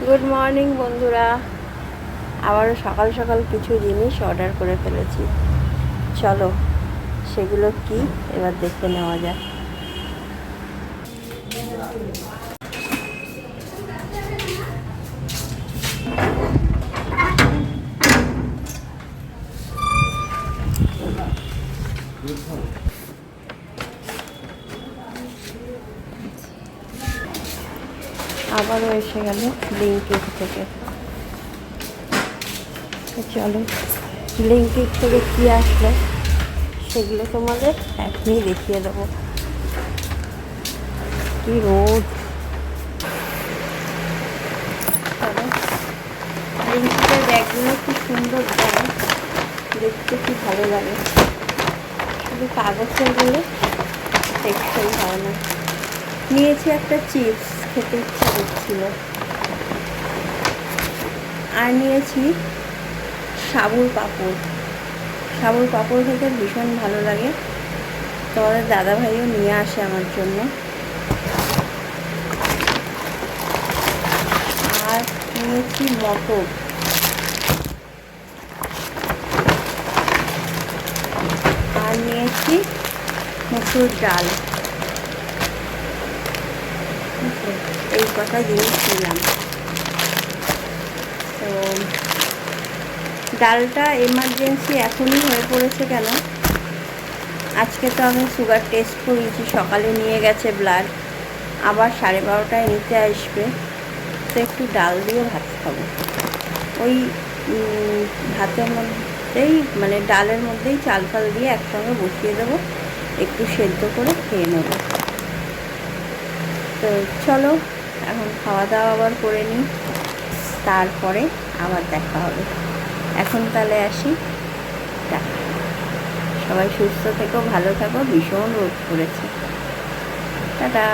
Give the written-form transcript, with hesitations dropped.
Good morning বন্ধুরা, আবারও সকাল সকাল কিছু জিনিস অর্ডার করে ফেলেছি। চলো সেগুলো কি এবার দেখে নেওয়া যায়। আবারও এসে গেল ব্লিঙ্কিট থেকে। চলো ব্লিঙ্কিট থেকে কী আসলো সেগুলো তোমাদের এখনই দেখিয়ে দেবো। কি রোদ! চলো, ব্লিঙ্কিটের ব্যাগগুলো কি সুন্দর দেয়, দেখতে কি ভালো লাগে। শুধু কাগজের বলে টেকসই হয় না। নিয়েছি একটা চিপস, খেতে ইচ্ছা করছিল। আর নিয়েছি সাবুর পাঁপড়। সাবুর পাঁপড় খেতে ভীষণ ভালো লাগে, তোমাদের দাদাভাইও নিয়ে আসে আমার জন্য। আর নিয়েছি মটর। আর নিয়েছি মুসুর ডাল। এই কটা জিনিস নিলাম। তো ডালটা এমার্জেন্সি এখনই হয়ে পড়েছে কেন, আজকে তো আমি সুগার টেস্ট করিয়েছি, সকালে নিয়ে গেছে ব্লাড, আবার 12:30টায় নিতে আসবে। তো একটু ডাল দিয়ে ভাত খাবো। ওই ভাতের মধ্যেই মানে ডালের মধ্যেই চাল ফাল দিয়ে একসঙ্গে বসিয়ে দেবো, একটু সেদ্ধ করে খেয়ে নেব। তো চলো এখন খাওয়া দাওয়া আবার করে নিই, তারপরে আবার দেখা হবে। এখন তাহলে আসি, সবাই সুস্থ থেকো, ভালো থাকো। ভীষণ রোদ পড়েছে। টাটা।